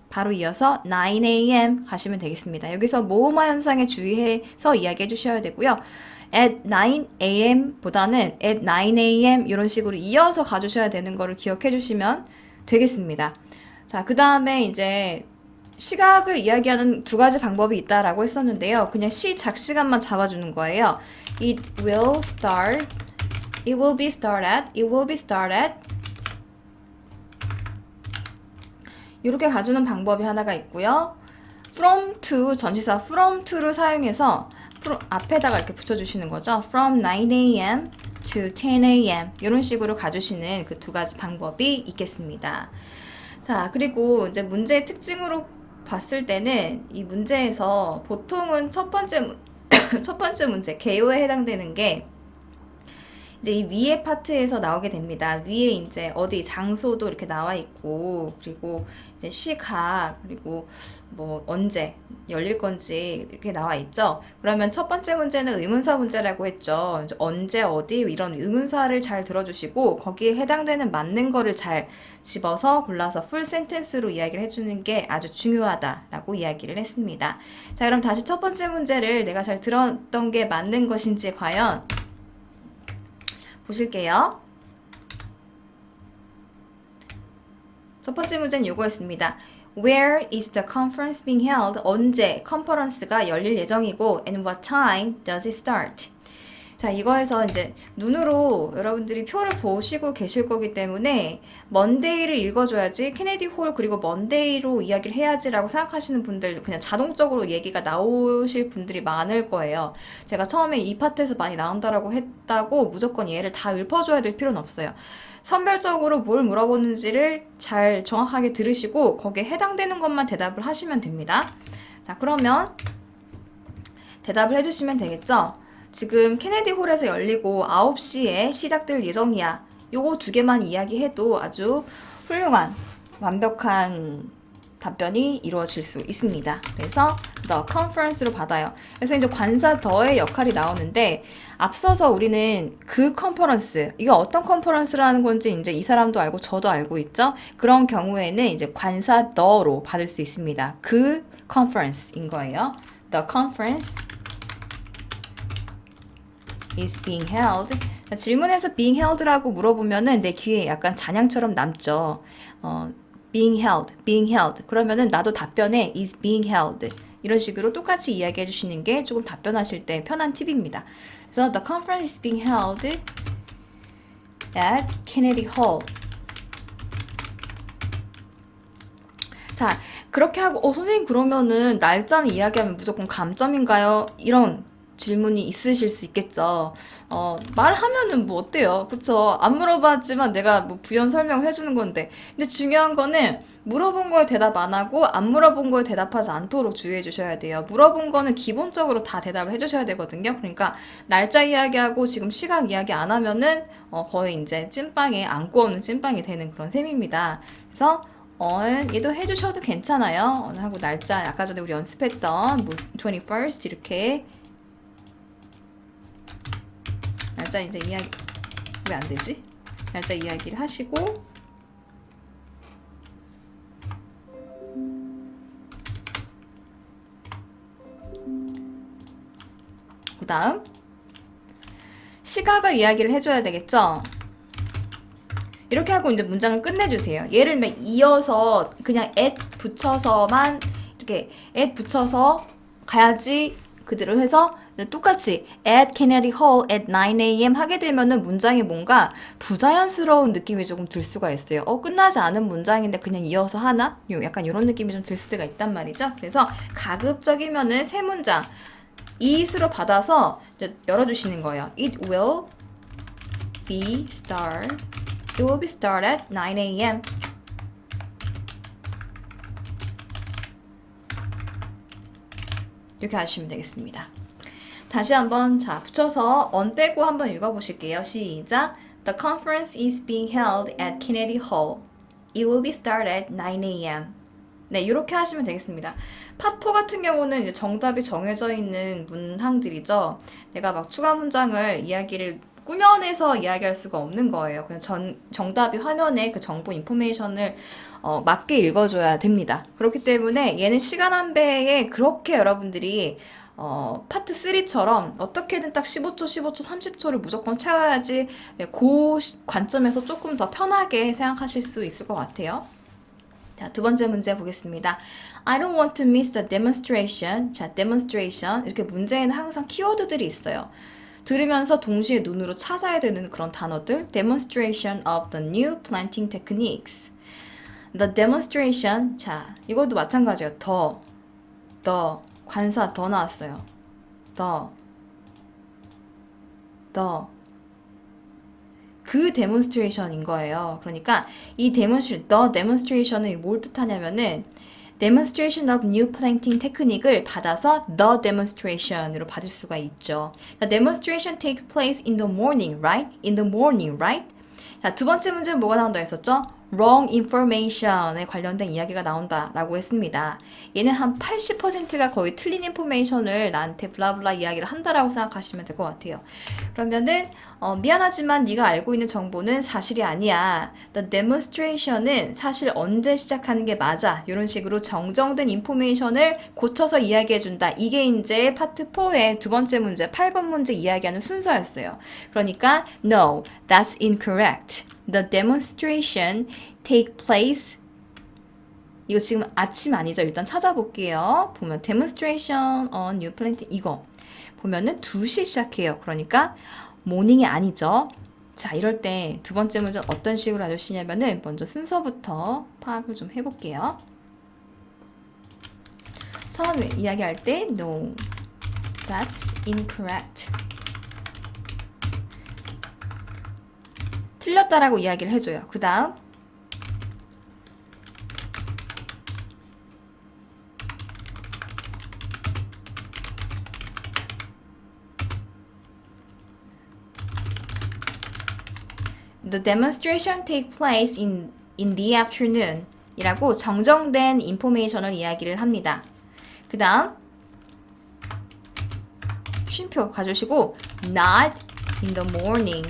바로 이어서 9 a.m. 가시면 되겠습니다. 여기서 모음화 현상에 주의해서 이야기해 주셔야 되고요. at 9 a.m. 보다는 at 9 a.m. 이런 식으로 이어서 가주셔야 되는 거를 기억해 주시면 되겠습니다. 자, 그 다음에 이제 시각을 이야기하는 두 가지 방법이 있다라고 했었는데요. 그냥 시작 시간만 잡아주는 거예요. It will start, it will be start at, it will be start at 이렇게 가주는 방법이 하나가 있고요. from to 전치사 from to를 사용해서 앞에다가 이렇게 붙여주시는 거죠. from 9 a.m. to 10 a.m. 이런 식으로 가주시는 그 두 가지 방법이 있겠습니다. 자, 그리고 이제 문제의 특징으로 봤을 때는 이 문제에서 보통은 첫 번째 문제 개요에 해당되는 게 이제 이 위에 파트에서 나오게 됩니다. 위에 이제 어디 장소도 이렇게 나와 있고, 그리고 이제 시각, 그리고 뭐 언제 열릴 건지 이렇게 나와 있죠. 그러면 첫 번째 문제는 의문사 문제라고 했죠. 언제 어디 이런 의문사를 잘 들어주시고 거기에 해당되는 맞는 거를 잘 집어서 골라서 풀 센텐스로 이야기를 해주는 게 아주 중요하다라고 이야기를 했습니다. 자, 그럼 다시 첫 번째 문제를 내가 잘 들었던 게 맞는 것인지 과연 보실게요. 첫 번째 문제는 이거였습니다. Where is the conference being held? 언제 컨퍼런스가 열릴 예정이고 and what time does it start? 자, 이거에서 이제 눈으로 여러분들이 표를 보시고 계실 거기 때문에 먼데이를 읽어줘야지 케네디 홀 그리고 먼데이로 이야기를 해야지라고 생각하시는 분들 그냥 자동적으로 얘기가 나오실 분들이 많을 거예요. 제가 처음에 이 파트에서 많이 나온다라고 했다고 무조건 얘를 다 읊어줘야 될 필요는 없어요. 선별적으로 뭘 물어보는지를 잘 정확하게 들으시고 거기에 해당되는 것만 대답을 하시면 됩니다. 자, 그러면 대답을 해주시면 되겠죠? 지금 케네디 홀에서 열리고 9시에 시작될 예정이야. 요거 두 개만 이야기해도 아주 훌륭한, 완벽한 답변이 이루어질 수 있습니다. 그래서 the conference로 받아요. 그래서 이제 관사 더의 역할이 나오는데 앞서서 우리는 그 컨퍼런스, 이게 어떤 컨퍼런스라는 건지 이제 이 사람도 알고 저도 알고 있죠. 그런 경우에는 이제 관사 더로 받을 수 있습니다. 그 컨퍼런스인 거예요. The conference is being held. 질문에서 being held라고 물어보면은 내 귀에 약간 잔향처럼 남죠. being held. 그러면은 나도 답변에 is being held. 이런 식으로 똑같이 이야기해 주시는 게 조금 답변하실 때 편한 팁입니다. 그래서 the conference is being held at Kennedy Hall. 자, 그렇게 하고 선생님 그러면은 날짜는 이야기하면 무조건 감점인가요? 이런 질문이 있으실 수 있겠죠. 말하면은 뭐 어때요? 그쵸? 안 물어봤지만 내가 뭐 부연 설명을 해주는 건데. 근데 중요한 거는 물어본 거에 대답 안 하고 안 물어본 거에 대답하지 않도록 주의해 주셔야 돼요. 물어본 거는 기본적으로 다 대답을 해주셔야 되거든요. 그러니까 날짜 이야기하고 지금 시각 이야기 안 하면은 거의 이제 찐빵에 안 구워는 찐빵이 되는 그런 셈입니다. 그래서 얘도 해주셔도 괜찮아요. 하고 날짜 아까 전에 우리 연습했던 뭐 21st 이렇게 날짜 이제 이야기 왜 안 되지? 날짜 이야기를 하시고 그 다음 시각을 이야기를 해줘야 되겠죠? 이렇게 하고 이제 문장을 끝내주세요. 얘를 막 이어서 그냥 at 붙여서만 이렇게 at 붙여서 가야지 그대로 해서 똑같이 at Kennedy Hall at 9 a.m. 하게 되면은 문장이 뭔가 부자연스러운 느낌이 조금 들 수가 있어요. 끝나지 않은 문장인데 그냥 이어서 하나? 약간 이런 느낌이 좀 들 수가 있단 말이죠. 그래서 가급적이면은 세 문장 it으로 받아서 이제 열어주시는 거예요. It will be start at 9 a.m. 이렇게 하시면 되겠습니다. 다시 한번 자 붙여서 on 빼고 한번 읽어보실게요. 시작. The conference is being held at Kennedy Hall. It will be start at 9 a.m. 네, 이렇게 하시면 되겠습니다. 파트4 같은 경우는 이제 정답이 정해져 있는 문항들이죠. 내가 막 추가 문장을 이야기를 꾸며내서 이야기할 수가 없는 거예요. 그냥 정답이 화면에 그 정보 인포메이션을 맞게 읽어줘야 됩니다. 그렇기 때문에 얘는 시간 한 배에 그렇게 여러분들이 파트 3처럼 어떻게든 딱 15초, 30초를 무조건 채워야지 그 관점에서 조금 더 편하게 생각하실 수 있을 것 같아요. 자, 두 번째 문제 보겠습니다. I don't want to miss the demonstration. 자, demonstration. 이렇게 문제에는 항상 키워드들이 있어요. 들으면서 동시에 눈으로 찾아야 되는 그런 단어들. Demonstration of the new planting techniques. The demonstration. 자, 이것도 마찬가지예요. 더, 관사 더 나왔어요. 그 데몬스트레이션인 거예요. 그러니까 이 demonstration은 뭘 뜻하냐면은 demonstration of new planting technique을 받아서 the demonstration으로 받을 수가 있죠. The demonstration takes place in the morning, right? In the morning, right? 자, 두 번째 문제는 뭐가 나온다 했었죠? wrong information에 관련된 이야기가 나온다라고 했습니다. 얘는 한 80%가 거의 틀린 인포메이션을 나한테 블라블라 이야기를 한다라고 생각하시면 될 것 같아요. 그러면은 미안하지만 네가 알고 있는 정보는 사실이 아니야. The demonstration은 사실 언제 시작하는 게 맞아. 이런 식으로 정정된 인포메이션을 고쳐서 이야기해준다. 이게 이제 파트 4의 두 번째 문제, 8번 문제 이야기하는 순서였어요. 그러니까 no, that's incorrect. The demonstration take place. 이거 지금 아침 아니죠? 일단 찾아볼게요. 보면 demonstration on new planting 이거 보면은 2시 시작해요. 그러니까 morning이 아니죠. 자, 이럴 때 두 번째 문제는 어떤 식으로 알려주시냐면은 먼저 순서부터 파악을 좀 해볼게요. 처음에 이야기할 때 no, that's incorrect. 틀렸다라고 이야기를 해줘요. 그 다음 The demonstration take place in the afternoon 이라고 정정된 인포메이션을 이야기를 합니다. 그 다음 쉼표 가주시고 not in the morning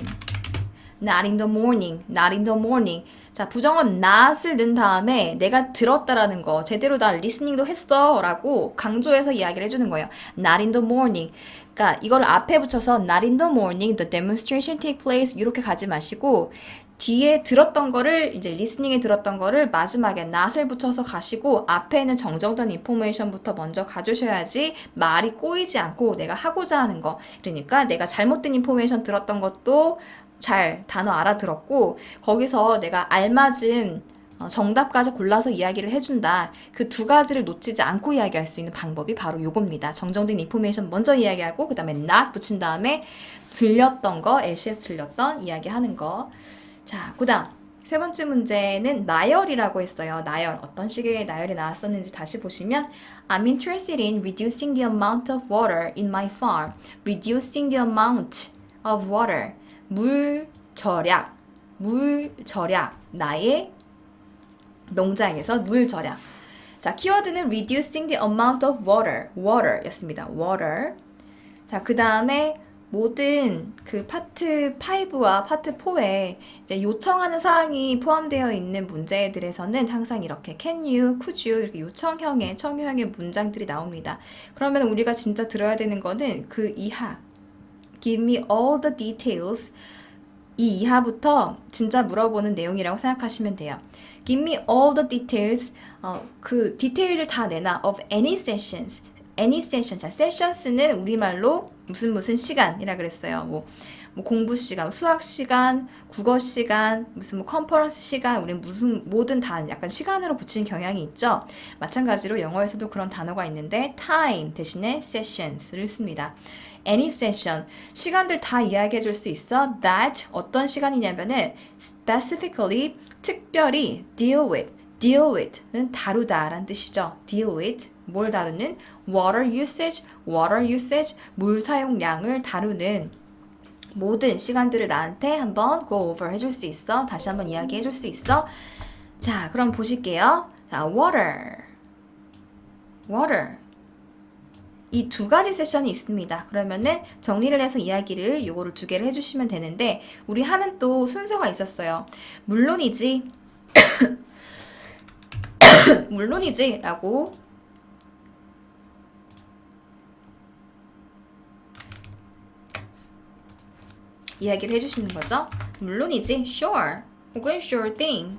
Not in the morning, not in the morning. 자, 부정은 not을 넣은 다음에 내가 들었다라는 거, 제대로 나 리스닝도 했어 라고 강조해서 이야기를 해주는 거예요. Not in the morning. 그러니까 이걸 앞에 붙여서 not in the morning, the demonstration take place 이렇게 가지 마시고 뒤에 들었던 거를 이제 리스닝에 들었던 거를 마지막에 not을 붙여서 가시고 앞에는 정정된 인포메이션부터 먼저 가주셔야지 말이 꼬이지 않고 내가 하고자 하는 거. 그러니까 내가 잘못된 인포메이션 들었던 것도 잘 단어 알아들었고 거기서 내가 알맞은 정답까지 골라서 이야기를 해준다. 그 두 가지를 놓치지 않고 이야기할 수 있는 방법이 바로 요겁니다. 정정된 인포메이션 먼저 이야기하고 그 다음에 not 붙인 다음에 들렸던 거, LCS 들렸던 이야기하는 거. 자, 그 다음 세 번째 문제는 나열이라고 했어요. 나열. 어떤 식의 나열이 나왔었는지 다시 보시면 I'm interested in reducing the amount of water in my farm. Reducing the amount of water. 물 절약, 나의 농장에서 물 절약. 자, 키워드는 reducing the amount of water 였습니다. water. 자, 그 다음에 모든 그 파트 5와 파트 4에 이제 요청하는 사항이 포함되어 있는 문제들에서는 항상 이렇게 can you, could you 이렇게 요청형의, 청유형의 문장들이 나옵니다. 그러면 우리가 진짜 들어야 되는 거는 그 이하 Give me all the details 이 이하부터 진짜 물어보는 내용이라고 생각하시면 돼요. Give me all the details. 그 디테일을 다 내놔. Of any sessions. Any session. 자, sessions는 우리말로 무슨 시간이라 그랬어요. 뭐 공부 시간, 수학 시간, 국어 시간, 무슨 뭐 컨퍼런스 시간, 우리 뭐든 다 약간 시간으로 붙이는 경향이 있죠. 마찬가지로 영어에서도 그런 단어가 있는데 time 대신에 sessions를 씁니다. Any session, 시간들 다 이야기해 줄 수 있어. That 어떤 시간이냐면은 specifically, 특별히 deal with는 다루다 라는 뜻이죠. deal with, 뭘 다루는? water usage, 물 사용량을 다루는 모든 시간들을 나한테 한번 go over 해줄 수 있어. 다시 한번 이야기해 줄 수 있어. 자, 그럼 보실게요. 자, water. 이 두 가지 세션이 있습니다. 그러면은 정리를 해서 이야기를 요거를 2개를 해주시면 되는데 우리 하는 또 순서가 있었어요. 물론이지 라고 이야기를 해주시는 거죠. 물론이지, sure, 혹은 sure thing.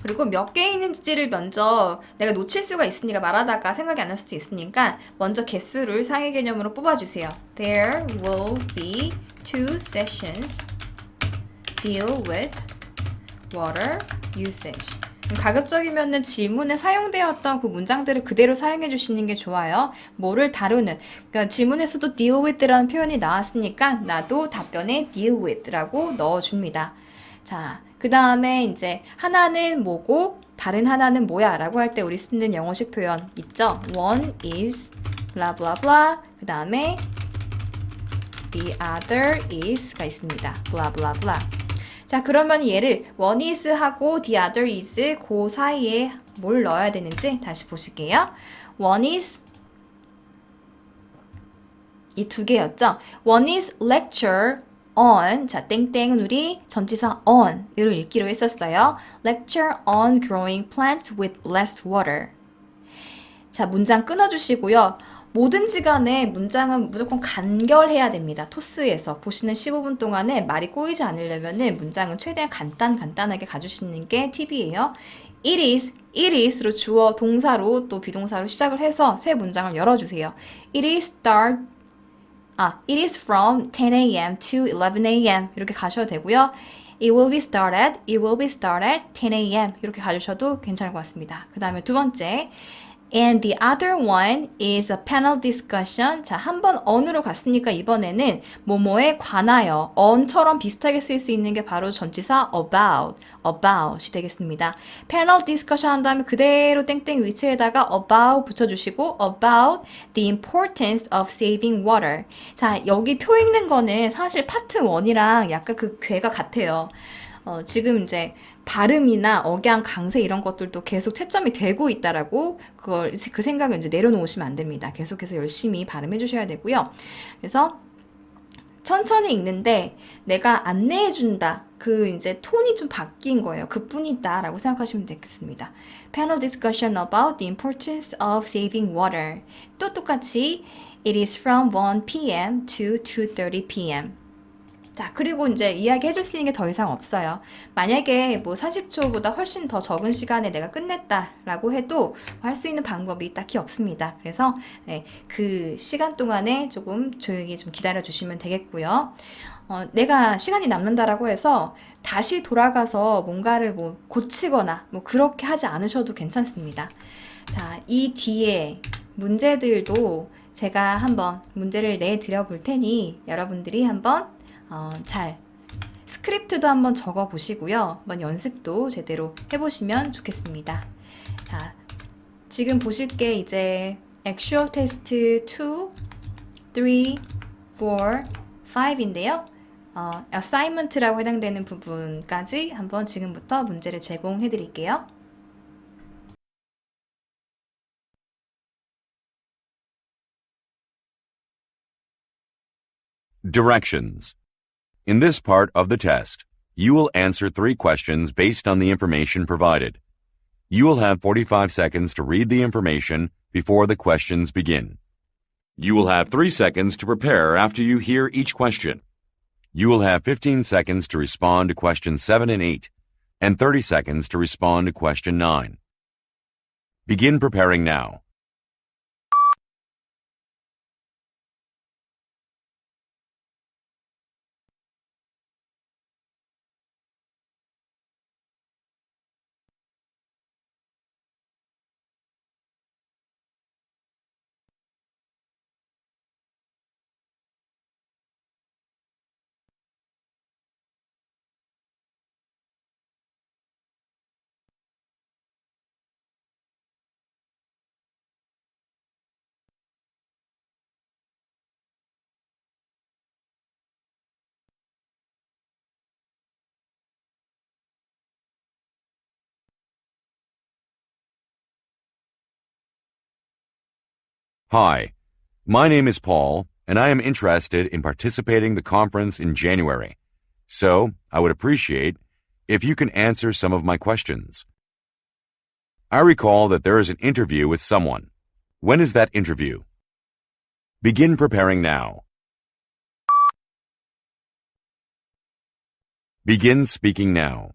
그리고 몇 개 있는지를 먼저 내가 놓칠 수가 있으니까 말하다가 생각이 안 날 수도 있으니까 먼저 개수를 상위 개념으로 뽑아주세요. There will be 2 sessions deal with water usage. 가급적이면은 질문에 사용되었던 그 문장들을 그대로 사용해 주시는 게 좋아요. 뭐를 다루는. 그러니까 질문에서도 deal with라는 표현이 나왔으니까 나도 답변에 deal with라고 넣어줍니다. 자, 그 다음에 이제 하나는 뭐고 다른 하나는 뭐야 라고 할 때 우리 쓰는 영어식 표현 있죠? One is blah blah blah. 그 다음에 the other is가 있습니다. blah blah blah. 자, 그러면 얘를 one is 하고 the other is 그 사이에 뭘 넣어야 되는지 다시 보실게요. one is 이 2개였죠? one is lecture on. 자, 땡땡은 우리 전치사 on을 읽기로 했었어요. lecture on growing plants with less water. 자, 문장 끊어주시고요. 뭐든지 간에 문장은 무조건 간결해야 됩니다. 토스에서 보시는 15분 동안에 말이 꼬이지 않으려면 문장은 최대한 간단하게 가주시는 게 팁이에요. It is로 주어 동사로 또 비동사로 시작을 해서 새 문장을 열어주세요. It is from 10 a.m. to 11 a.m. 이렇게 가셔도 되고요. It will be started 10 a.m. 이렇게 가주셔도 괜찮을 것 같습니다. 그 다음에 두 번째, and the other one is a panel discussion. 자, 한번 on으로 갔으니까 이번에는 뭐뭐에 관하여 on처럼 비슷하게 쓰일 수 있는 게 바로 전치사 about이 되겠습니다. panel discussion 한 다음에 그대로 땡땡 위치에다가 about 붙여주시고 about the importance of saving water. 자, 여기 표 읽는 거는 사실 파트 1이랑 약간 그 궤가 같아요. 지금 이제 발음이나 억양, 강세 이런 것들도 계속 채점이 되고 있다라고 그 생각을 이제 내려놓으시면 안 됩니다. 계속해서 열심히 발음해 주셔야 되고요. 그래서 천천히 읽는데 내가 안내해 준다. 그 이제 톤이 좀 바뀐 거예요. 그뿐이다 라고 생각하시면 되겠습니다. Panel discussion about the importance of saving water. 또 똑같이 It is from 1 p.m. to 2:30 p.m. 자, 그리고 이제 이야기 해줄 수 있는 게 더 이상 없어요. 만약에 뭐 30초보다 훨씬 더 적은 시간에 내가 끝냈다라고 해도 할 수 있는 방법이 딱히 없습니다. 그래서 그 시간 동안에 조금 조용히 좀 기다려 주시면 되겠고요. 내가 시간이 남는다라고 해서 다시 돌아가서 뭔가를 뭐 고치거나 뭐 그렇게 하지 않으셔도 괜찮습니다. 자, 이 뒤에 문제들도 제가 한번 문제를 내드려 볼 테니 여러분들이 한번 잘 스크립트도 한번 적어 보시고요. 한번 연습도 제대로 해보시면 좋겠습니다. 자, 지금 보실 게 이제 Actual Test 2, 3, 4, 5인데요. Assignment라고 해당되는 부분까지 한번 지금부터 문제를 제공해 드릴게요. Directions. In this part of the test, you will answer 3 questions based on the information provided. You will have 45 seconds to read the information before the questions begin. You will have 3 seconds to prepare after you hear each question. You will have 15 seconds to respond to questions 7 and 8, and 30 seconds to respond to question 9. Begin preparing now. Hi, my name is Paul, and I am interested in participating in the conference in January. So, I would appreciate if you can answer some of my questions. I recall that there is an interview with someone. When is that interview? Begin preparing now. Begin speaking now.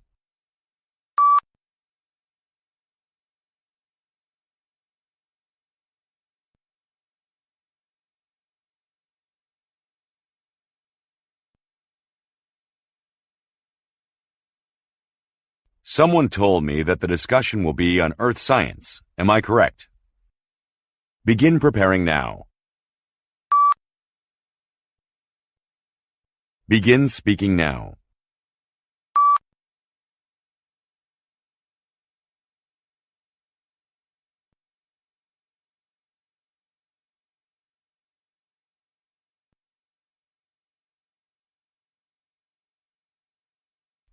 Someone told me that the discussion will be on earth science. Am I correct? Begin preparing now. Begin speaking now.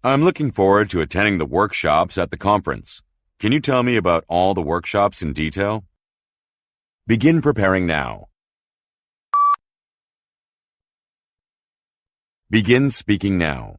I'm looking forward to attending the workshops at the conference. Can you tell me about all the workshops in detail? Begin preparing now. Begin speaking now.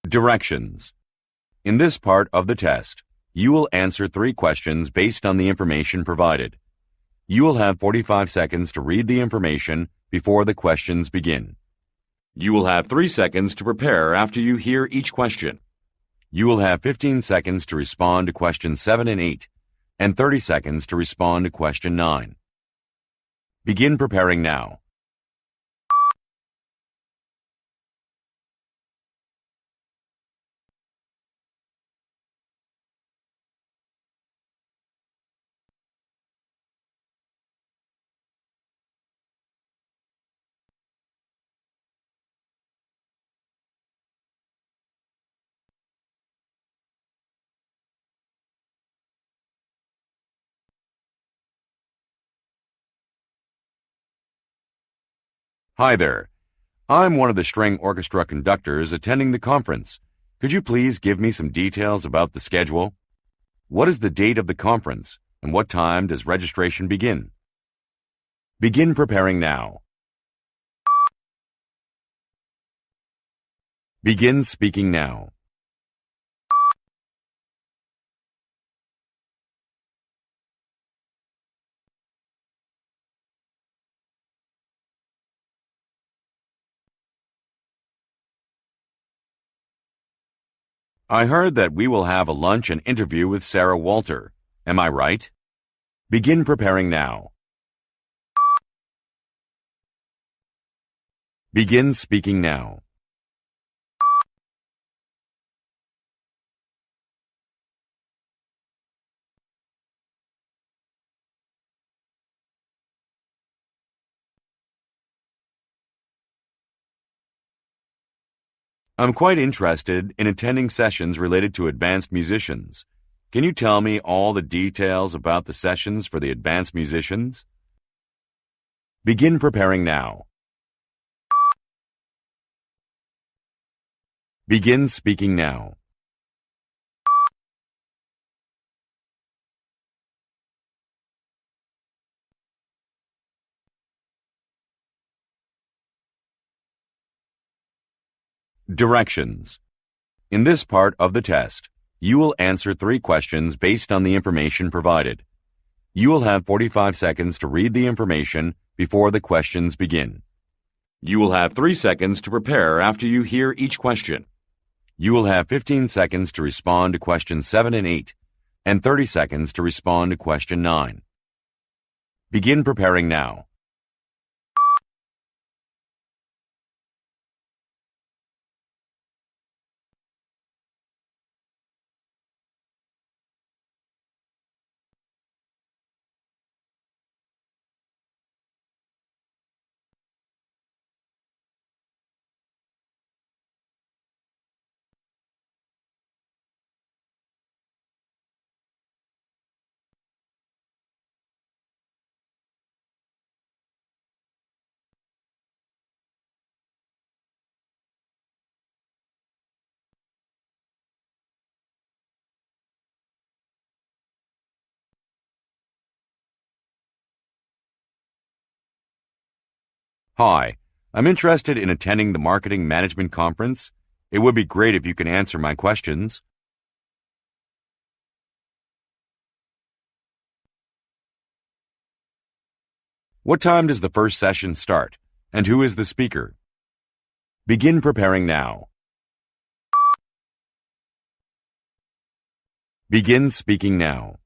Directions. In this part of the test, you will answer 3 questions based on the information provided. You will have 45 seconds to read the information before the questions begin. You will have 3 seconds to prepare after you hear each question. You will have 15 seconds to respond to questions 7 and 8, and 30 seconds to respond to question 9. Begin preparing now. Hi there. I'm one of the string orchestra conductors attending the conference. Could you please give me some details about the schedule? What is the date of the conference, and what time does registration begin? Begin preparing now. Begin speaking now. I heard that we will have a lunch and interview with Sarah Walter. Am I right? Begin preparing now. Begin speaking now. I'm quite interested in attending sessions related to advanced musicians. Can you tell me all the details about the sessions for the advanced musicians? Begin preparing now. Begin speaking now. Directions. In this part of the test, you will answer 3 questions based on the information provided. You will have 45 seconds to read the information before the questions begin. You will have 3 seconds to prepare after you hear each question. You will have 15 seconds to respond to questions 7 and 8, and 30 seconds to respond to question 9. Begin preparing now. Hi, I'm interested in attending the Marketing Management Conference. It would be great if you can answer my questions. What time does the first session start, and who is the speaker? Begin preparing now. Begin speaking now.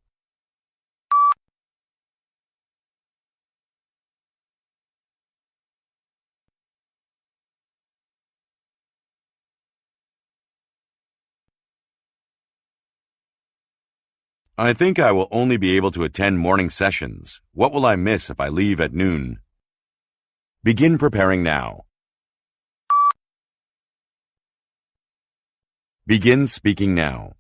I think I will only be able to attend morning sessions. What will I miss if I leave at noon? Begin preparing now. Begin speaking now.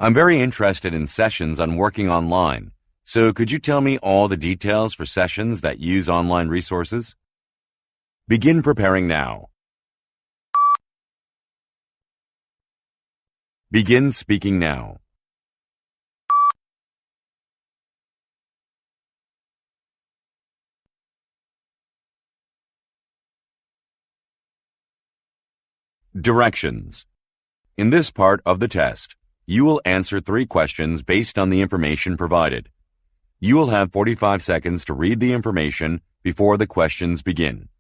I'm very interested in sessions on working online, so could you tell me all the details for sessions that use online resources? Begin preparing now. Begin speaking now. Directions. In this part of the test, you will answer 3 questions based on the information provided. You will have 45 seconds to read the information before the questions begin.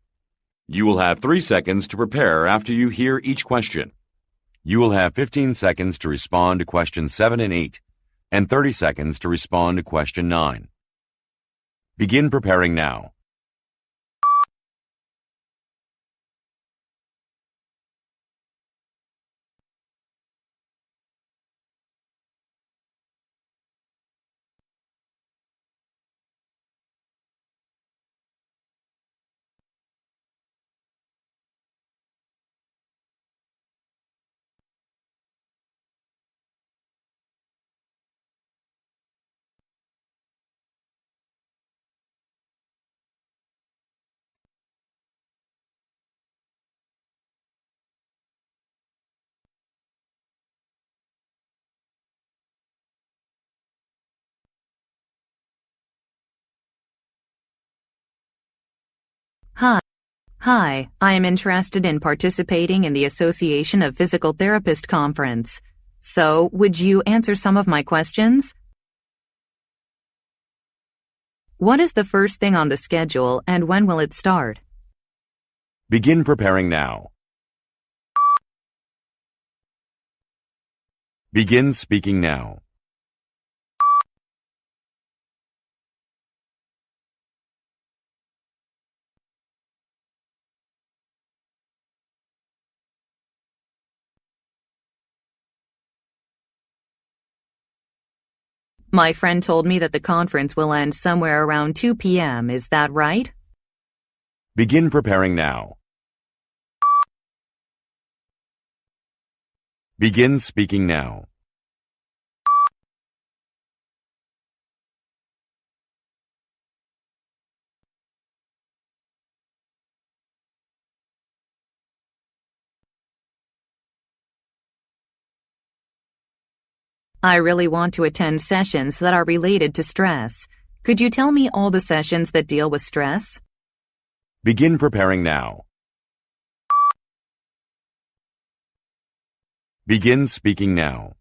You will have 3 seconds to prepare after you hear each question. You will have 15 seconds to respond to questions 7 and 8, and 30 seconds to respond to question 9. Begin preparing now. Hi, I am interested in participating in the Association of Physical Therapists conference. So, would you answer some of my questions? What is the first thing on the schedule and when will it start? Begin preparing now. Begin speaking now. My friend told me that the conference will end somewhere around 2 p.m. Is that right? Begin preparing now. Begin speaking now. I really want to attend sessions that are related to stress. Could you tell me all the sessions that deal with stress? Begin preparing now. Begin speaking now.